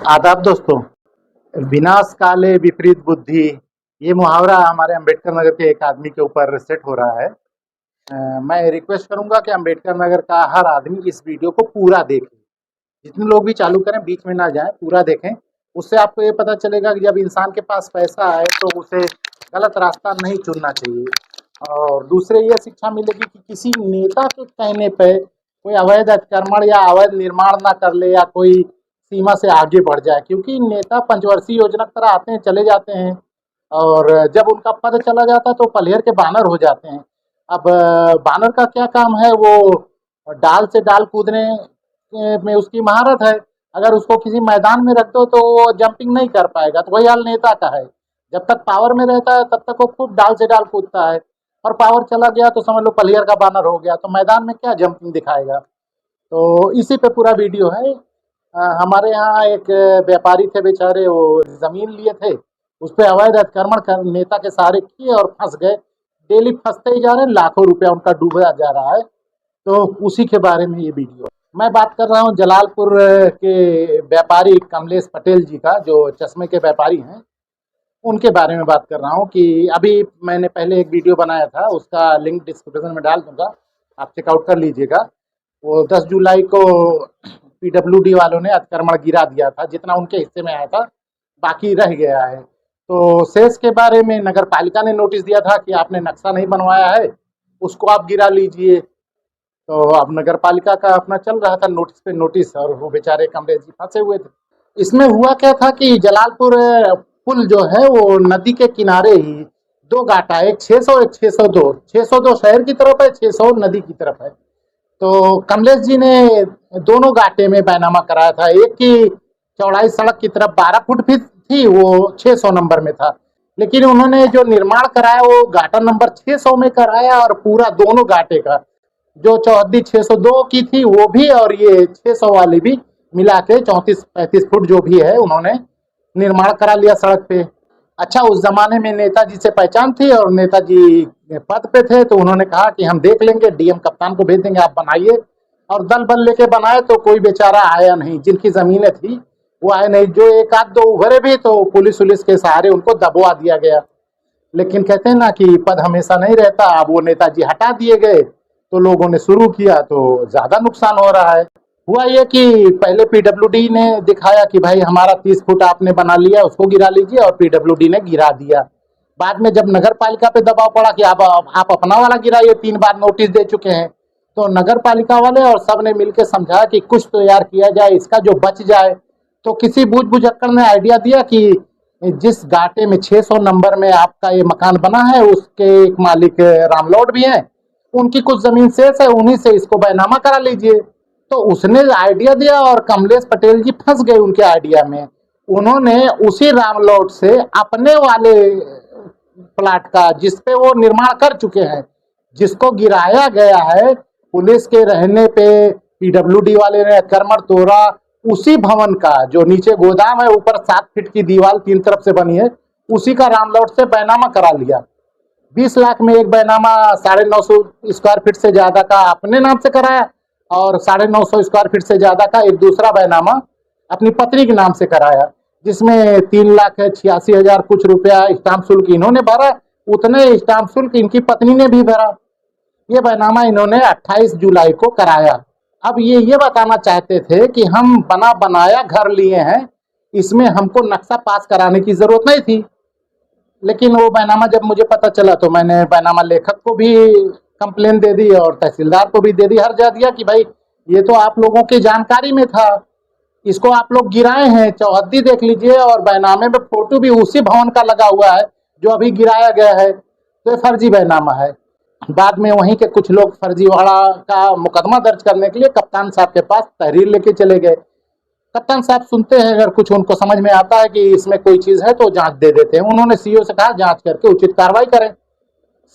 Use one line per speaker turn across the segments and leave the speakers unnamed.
आदाब दोस्तों। विनाश काले विपरीत बुद्धि, ये मुहावरा हमारे अंबेडकर नगर के एक आदमी के ऊपर सेट हो रहा है। मैं रिक्वेस्ट करूंगा कि अंबेडकर नगर का हर आदमी इस वीडियो को पूरा देखे। जितने लोग भी चालू करें बीच में ना जाएं, पूरा देखें। उससे आपको ये पता चलेगा कि जब इंसान के पास पैसा है तो उसे गलत रास्ता नहीं चुनना चाहिए। और दूसरे ये शिक्षा मिलेगी कि किसी नेता के कहने पे कोई अवैध अतिक्रमण या अवैध निर्माण ना कर ले या कोई सीमा से आगे बढ़ जाए, क्योंकि नेता पंचवर्षीय योजना की तरह आते हैं चले जाते हैं और जब उनका पद चला जाता है तो पलिहर के बानर हो जाते हैं। अब बानर का क्या काम है, वो डाल से डाल कूदने में उसकी महारत है। अगर उसको किसी मैदान में रख दो तो वो जंपिंग नहीं कर पाएगा। तो वही हाल नेता का है, जब तक पावर में रहता है तब तक वो खूब डाल से डाल कूदता है, और पावर चला गया तो समझ लो पलिहर का बानर हो गया, तो मैदान में क्या जंपिंग दिखाएगा। तो इसी पे पूरा वीडियो है। हमारे यहाँ एक व्यापारी थे बेचारे, वो जमीन लिए थे, उस पर अवैध अतिक्रमण कर नेता के सहारे किए और फंस गए। डेली फंसते ही जा रहे हैं, लाखों रुपया उनका डूबा जा रहा है। तो उसी के बारे में ये वीडियो। मैं बात कर रहा हूँ जलालपुर के व्यापारी कमलेश पटेल जी का, जो चश्मे के व्यापारी हैं। उनके बारे में बात कर रहा हूँ कि अभी मैंने पहले एक वीडियो बनाया था, उसका लिंक डिस्क्रिप्शन में डाल दूंगा, आप चेकआउट कर लीजिएगा। वो 10 जुलाई को पीडब्ल्यूडी वालों ने अतिक्रमण गिरा दिया था, जितना उनके हिस्से में आया था बाकी रह गया है। तो शेष के बारे में नगर पालिका ने नोटिस दिया था कि आपने नक्शा नहीं बनवाया है, उसको आप गिरा लीजिए। तो अब नगर पालिका का अपना चल रहा था नोटिस पे नोटिस, और वो बेचारे कमलेश जी फंसे हुए थे। इसमें हुआ क्या था कि जलालपुर पुल जो है वो नदी के किनारे ही दो घाटा है, एक 600 एक 602। 602 शहर की तरफ है, 600 नदी की तरफ है। तो कमलेश जी ने दोनों घाटे में बैनामा कराया था। एक की चौड़ाई सड़क की तरफ 12 फुट भी थी, वो 600 नंबर में था, लेकिन उन्होंने जो निर्माण कराया वो घाटा नंबर 600 में कराया, और पूरा दोनों घाटे का जो चौहद्दी 602 की थी वो भी और ये 600 वाली भी मिला के 34-35 फुट जो भी है उन्होंने निर्माण करा लिया सड़क पे। अच्छा, उस जमाने में नेताजी से पहचान थी और नेताजी पद पे थे, तो उन्होंने कहा कि हम देख लेंगे, डीएम कप्तान को भेज देंगे, आप बनाइए। और दल बल लेके बनाए तो कोई बेचारा आया नहीं, जिनकी जमीनें थी वो आए नहीं। जो एक आध दो उभरे भी तो पुलिस उलिस के सहारे उनको दबवा दिया गया। लेकिन कहते हैं ना कि पद हमेशा नहीं रहता। अब वो नेताजी हटा दिए गए तो लोगों ने शुरू किया, तो ज्यादा नुकसान हो रहा है। हुआ ये कि पहले पीडब्ल्यूडी ने दिखाया कि भाई हमारा 30 फुट आपने बना लिया, उसको गिरा लीजिए, और पीडब्ल्यूडी ने गिरा दिया। बाद में जब नगर पालिका पे दबाव पड़ा कि आप अपना वाला गिराइए, 3 बार नोटिस दे चुके हैं, तो नगर पालिका वाले और सब ने मिलकर समझा कि कुछ तो यार किया जाए, इसका जो बच जाए। तो किसी बूझ बुझक्कड़ ने आइडिया दिया कि जिस घाटे में 600 नंबर में आपका ये मकान बना है उसके एक मालिक रामलौट भी हैं, उनकी कुछ जमीन शेष है, उन्हीं से इसको बैनामा करा लीजिए। तो उसने आइडिया दिया और कमलेश पटेल जी फंस गए उनके आइडिया में। उन्होंने उसी रामलौट से अपने वाले प्लाट का, जिसपे वो निर्माण कर चुके हैं, जिसको गिराया गया है, पुलिस के रहने पे पीडब्ल्यूडी वाले ने अतिक्रमण तोड़ा, उसी भवन का जो नीचे गोदाम है, ऊपर 7 फीट की दीवार 3 तरफ से बनी है, उसी का रामलौट से बैनामा करा लिया। 20 लाख में एक बैनामा 950 स्क्वायर फीट से ज्यादा का अपने नाम से कराया, और 950 स्क्वायर फीट से ज्यादा का एक दूसरा बैनामा अपनी पत्नी के नाम से कराया, जिसमें 3,86,000 कुछ रुपया स्टाम्प शुल्क इन्होंने भरा, उतने स्टाम्प शुल्क इनकी पत्नी ने भी भरा। ये बैनामा इन्होंने 28 जुलाई को कराया। अब ये बताना चाहते थे कि हम बना बनाया घर लिए हैं, इसमें हमको नक्शा पास कराने की जरूरत नहीं थी। लेकिन वो बैनामा जब मुझे पता चला तो मैंने बैनामा लेखक को भी कंप्लेन दे दी और तहसीलदार को भी दे दी, हर्जा दिया कि भाई ये तो आप लोगों की जानकारी में था, इसको आप लोग गिराए हैं, चौहद्दी देख लीजिए, और बैनामे में फोटो भी उसी भवन का लगा हुआ है जो अभी गिराया गया है, तो ये फर्जी बैनामा है। बाद में वहीं के कुछ लोग फर्जीवाड़ा का मुकदमा दर्ज करने के लिए कप्तान साहब के पास तहरीर लेके चले गए। कप्तान साहब सुनते हैं, अगर कुछ उनको समझ में आता है कि इसमें कोई चीज है तो जांच दे देते हैं। उन्होंने सीओ से कहा जांच करके उचित कार्रवाई करें।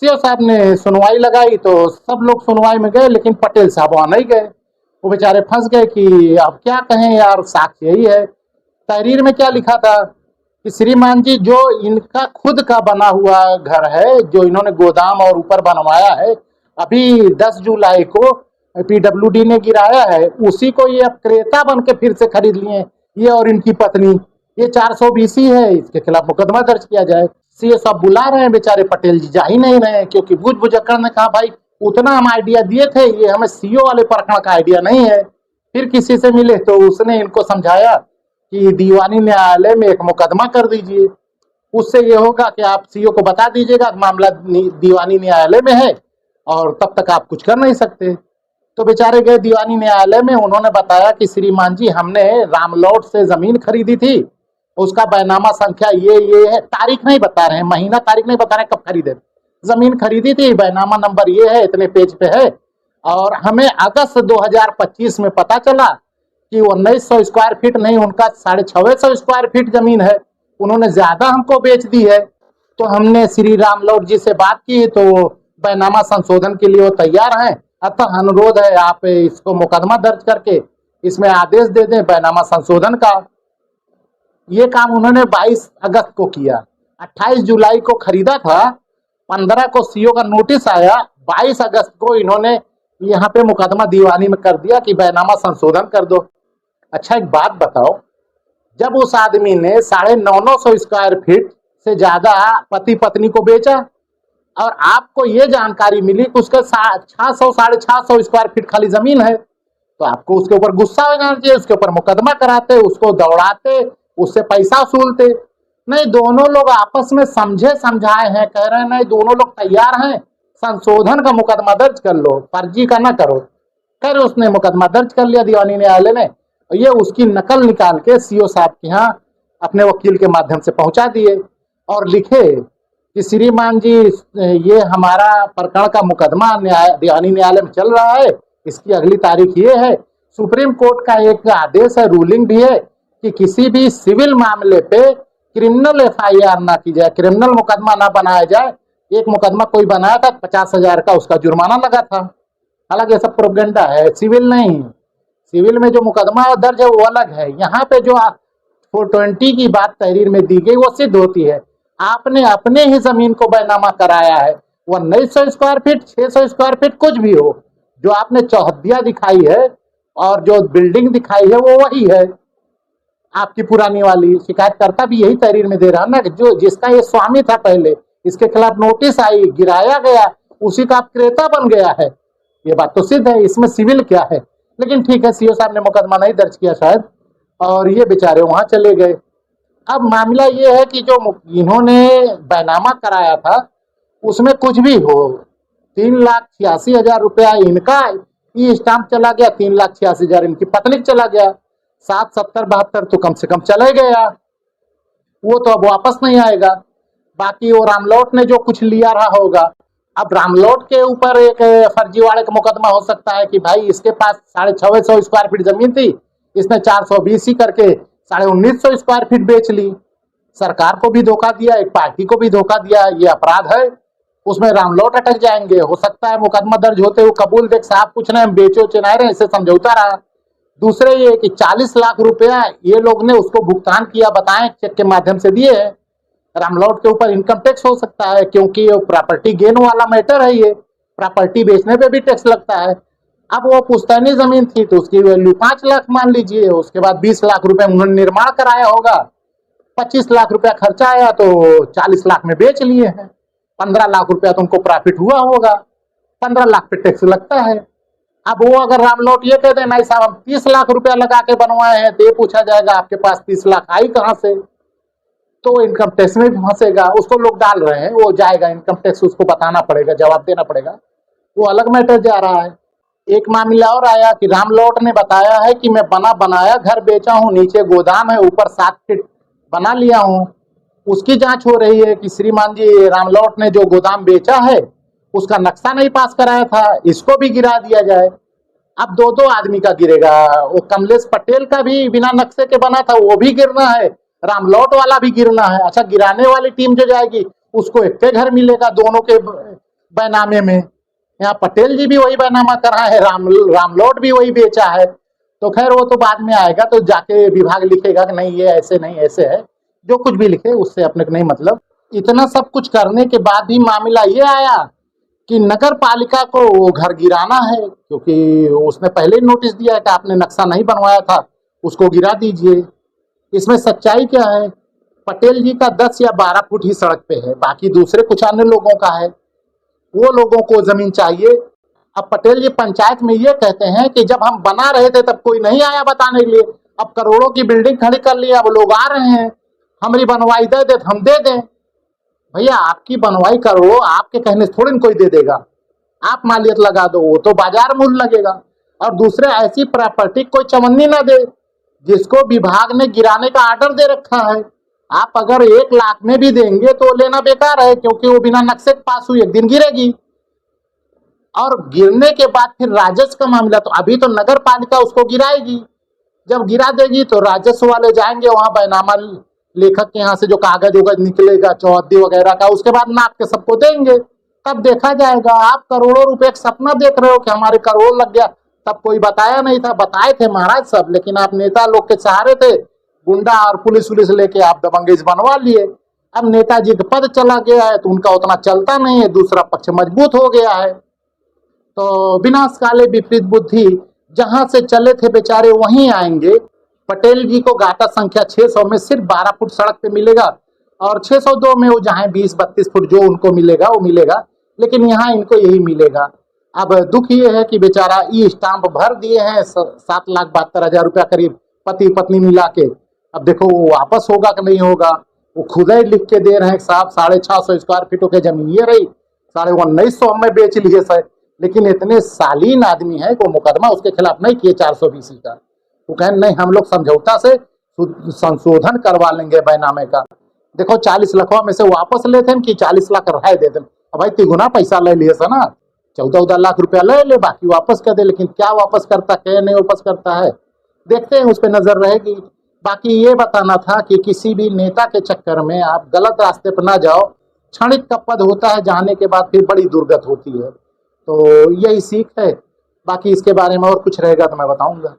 सीओ साहब ने सुनवाई लगाई तो सब लोग सुनवाई में गए, लेकिन पटेल साहब वहां नहीं गए। वो बेचारे फंस गए कि अब क्या कहें यार, साक्ष्य यही है। तहरीर में क्या लिखा था कि श्रीमान जी, जो इनका खुद का बना हुआ घर है, जो इन्होंने गोदाम और ऊपर बनवाया है, अभी 10 जुलाई को पीडब्ल्यूडी ने गिराया है, उसी को ये अब क्रेता बन के फिर से खरीद लिए। ये और इनकी पत्नी, ये 420 है, इसके खिलाफ मुकदमा दर्ज किया जाए। सीए साहब बुला रहे हैं, बेचारे पटेल जी जा ही नहीं रहे हैं, क्योंकि बुझ बुझक्कड़ ने कहा भाई उतना हम आइडिया दिए थे, ये हमें सीओ वाले प्रकरण का आइडिया नहीं है। फिर किसी से मिले तो उसने इनको समझाया कि दीवानी न्यायालय में एक मुकदमा कर दीजिए, उससे ये होगा कि आप सीओ को बता दीजिएगा मामला दीवानी न्यायालय में है और तब तक आप कुछ कर नहीं सकते। तो बेचारे गए दीवानी न्यायालय में, उन्होंने बताया कि श्रीमान जी हमने रामलौट से जमीन खरीदी थी, उसका बैनामा संख्या ये है, तारीख नहीं बता रहे हैं, महीना तारीख नहीं बता रहे हैं कब खरीदे, जमीन खरीदी थी, बैनामा नंबर ये है, इतने पेज पे है, और हमें अगस्त 2025 में पता चला कि 1900 स्क्वायर फीट नहीं, उनका 650 स्क्वायर फीट जमीन है, उन्होंने ज्यादा हमको बेच दी है। तो हमने श्री रामलौट जी से बात की तो बैनामा संशोधन के लिए वो तैयार हैं, अतः अनुरोध है आप इसको मुकदमा दर्ज करके इसमें आदेश दे दें बैनामा संशोधन का। ये काम उन्होंने 22 अगस्त को किया, 28 जुलाई को खरीदा था, 15 को सीओ का नोटिस आया, 22 अगस्त को इन्होंने यहाँ पे मुकदमा दीवानी में कर दिया कि बैनामा संशोधन कर दो। अच्छा एक बात बताओ, जब उस आदमी ने 950 स्क्वायर फीट से ज्यादा पति पत्नी को बेचा और आपको ये जानकारी मिली कि उसके 600 650 स्क्वायर फीट खाली जमीन है, तो आपको उसके ऊपर गुस्सा हो जाना चाहिए, उसके ऊपर मुकदमा कराते, उसको दौड़ाते, उससे पैसा वसूलते। नहीं, दोनों लोग आपस में समझे समझाए हैं, कह रहे हैं नहीं दोनों लोग तैयार हैं, संशोधन का मुकदमा दर्ज कर लो, फर्जी का ना करो। खैर उसने मुकदमा दर्ज कर लिया दीवानी न्यायालय ने, ये उसकी नकल निकाल के सीओ साहब के यहाँ अपने वकील के माध्यम से पहुंचा दिए और लिखे कि श्रीमान जी ये हमारा प्रकरण का मुकदमा दीवानी न्यायालय में चल रहा है, इसकी अगली तारीख ये है, सुप्रीम कोर्ट का एक आदेश है, रूलिंग भी है कि किसी भी सिविल मामले पे क्रिमिनल एफआईआर ना की जाए, क्रिमिनल मुकदमा ना बनाया जाए। एक मुकदमा कोई बनाया था 50,000 का उसका जुर्माना लगा था, हालांकि ये सब प्रोपेगेंडा है, सिविल नहीं। सिविल में जो मुकदमा दर्ज है वो अलग है, यहाँ पे जो 420 की बात तहरीर में दी गई वो सिद्ध होती है। आपने अपने ही जमीन को बैनामा कराया है, वो 1900 स्क्वायर फीट 600 स्क्वायर फीट कुछ भी हो, जो आपने चौहद्दिया दिखाई है और जो बिल्डिंग दिखाई है वो वही है आपकी पुरानी वाली। शिकायतकर्ता भी यही तहरीर में दे रहा है ना कि जो जिसका ये स्वामी था पहले, इसके खिलाफ नोटिस आई, गिराया गया, उसी का आप क्रेता बन गया है, ये बात तो सिद्ध है, इसमें सिविल क्या है। लेकिन ठीक है, सीओ साहब ने मुकदमा नहीं दर्ज किया शायद, और ये बेचारे वहां चले गए। अब मामला ये है कि जो इन्होंने बैनामा कराया था उसमें कुछ भी हो, 3,86,000 रुपया इनका ई स्टाम्प चला गया, 3,86,000 इनकी पत्नी चला गया, 7, 70, 72 तो कम से कम चले गया, वो तो अब वापस नहीं आएगा। बाकी वो रामलौट ने जो कुछ लिया रहा होगा, अब रामलौट के ऊपर एक फर्जीवाड़े का मुकदमा हो सकता है कि भाई इसके पास 650 स्क्वायर फीट जमीन थी, इसने 420 करके 1950 स्क्वायर फीट बेच ली, सरकार को भी धोखा दिया, एक पार्टी को भी धोखा दिया, ये अपराध है, उसमें रामलौट अटक जाएंगे। हो सकता है मुकदमा दर्ज होते हुए कबूल देख साहब कुछ नहीं, हम बेचो चेनाए रहे, इससे समझौता रहा। दूसरे ये कि 40 लाख रुपया ये लोग ने उसको भुगतान किया, बताएं चेक के माध्यम से दिए हैं। रामलौट के ऊपर इनकम टैक्स हो सकता है, क्योंकि ये प्रॉपर्टी गेन वाला मैटर है, ये प्रॉपर्टी बेचने पे भी टैक्स लगता है। अब वो पुश्तैनी जमीन थी तो उसकी वैल्यू 5 लाख मान लीजिए, उसके बाद 20 लाख रुपए उन्होंने निर्माण कराया होगा, 25 लाख रुपया खर्चा आया तो 40 लाख में बेच लिए हैं, 15 लाख रुपया तो उनको प्रॉफिट हुआ होगा, 15 लाख पे टैक्स लगता है। अब वो अगर रामलौट ये कहते हैं नहीं साहब हम 30 लाख रुपया लगा के बनवाए हैं, तो ये पूछा जाएगा आपके पास 30 लाख आई कहां से, तो इनकम टैक्स में भी फंसेगा, उसको लोग डाल रहे हैं, वो जाएगा इनकम टैक्स, उसको बताना पड़ेगा, जवाब देना पड़ेगा, वो अलग मैटर जा रहा है। एक मामला और आया कि रामलौट ने बताया है कि मैं बना बनाया घर बेचा हूं, नीचे गोदाम है, ऊपर 7 फीट बना लिया हूं। उसकी जांच हो रही है कि श्रीमान जी रामलौट ने जो गोदाम बेचा है उसका नक्शा नहीं पास कराया था, इसको भी गिरा दिया जाए। अब दो दो आदमी का गिरेगा, वो कमलेश पटेल का भी बिना नक्शे के बना था वो भी गिरना है, रामलौट वाला भी गिरना है। अच्छा, गिराने वाली टीम जो जाएगी उसको एक घर मिलेगा दोनों के बैनामे में, यहाँ पटेल जी भी वही बैनामा करा है, रामलौट भी वही बेचा है, तो खैर वो तो बाद में आएगा, तो जाके विभाग लिखेगा कि नहीं ये ऐसे नहीं ऐसे है, जो कुछ भी लिखे उससे अपने को नहीं मतलब। इतना सब कुछ करने के बाद भी मामला ये आया कि नगर पालिका को वो घर गिराना है, क्योंकि उसने पहले ही नोटिस दिया है कि आपने नक्शा नहीं बनवाया था, उसको गिरा दीजिए। इसमें सच्चाई क्या है? पटेल जी का 10 या 12 फुट ही सड़क पे है, बाकी दूसरे कुछ अन्य लोगों का है, वो लोगों को जमीन चाहिए। अब पटेल जी पंचायत में ये कहते हैं कि जब हम बना रहे थे तब कोई नहीं आया बताने के लिए, अब करोड़ों की बिल्डिंग खड़ी कर ली, अब लोग आ रहे हैं, हमारी बनवाई दे दे तो हम दे दें। भैया आपकी बनवाई करोड़ों आपके कहने से थोड़ी न कोई दे देगा, आप मालियत लगा दो, वो तो बाजार मूल्य लगेगा। और दूसरे ऐसी प्रॉपर्टी कोई चवन्नी ना दे जिसको विभाग ने गिराने का आर्डर दे रखा है। आप अगर 1 लाख में भी देंगे तो लेना बेकार है, क्योंकि वो बिना नक्शे पास हुई एक दिन गिरेगी, और गिरने के बाद फिर राजस्व का मामला, तो अभी तो नगर पालिका उसको गिराएगी, जब गिरा देगी तो राजस्व वाले जाएंगे वहां बैनामा लेखक के यहाँ से जो कागज वगज निकलेगा चौहद्दी वगैरह का, उसके बाद नाप के सबको देंगे, तब देखा जाएगा। आप करोड़ों रुपए का सपना देख रहे हो कि हमारे करोड़ लग गया, तब कोई बताया नहीं था, बताए थे महाराज सब, लेकिन आप नेता लोग के सहारे थे, गुंडा और पुलिस उलिस लेके आप दबंगेज बनवा लिए। अब नेताजी का पद चला गया है तो उनका उतना चलता नहीं है, दूसरा पक्ष मजबूत हो गया है। तो विनाश काले विपरीत बुद्धि, जहां से चले थे बेचारे वहीं आएंगे। पटेल जी को घाटा संख्या 600 में सिर्फ 12 फुट सड़क पे मिलेगा, और 602 में वो जहां 20-32 फुट जो उनको मिलेगा वो मिलेगा, लेकिन यहाँ इनको यही मिलेगा। अब दुख ये है कि बेचारा ई स्टाम्प भर दिए हैं 7,72,000 रुपया करीब पति पत्नी मिला के। अब देखो वो वापस होगा कि नहीं होगा, वो खुद ही लिख के दे रहे हैं साहब 650 स्क्वायर फीटों की जमीन ये रही 19,500 में बेच लिए सर, लेकिन इतने शालीन आदमी है को मुकदमा उसके खिलाफ नहीं किए 420 का। वो कहें नहीं हम लोग समझौता से संशोधन करवा लेंगे बैनामे का। देखो 40 लाख में से वापस लेते हैं कि 40 लाख राय दे दें, अब भाई 3 पैसा ले लिए ना, 14 लाख रुपया ले ले, बाकी वापस कर दे, लेकिन क्या वापस करता है नहीं वापस करता है देखते हैं, उस पर नजर रहेगी। बाकी ये बताना था कि किसी भी नेता के चक्कर में आप गलत रास्ते पर ना जाओ, क्षणिक का पद होता है, जाने के बाद फिर बड़ी दुर्गत होती है। तो यही सीख है, बाकी इसके बारे में और कुछ रहेगा तो मैं बताऊंगा।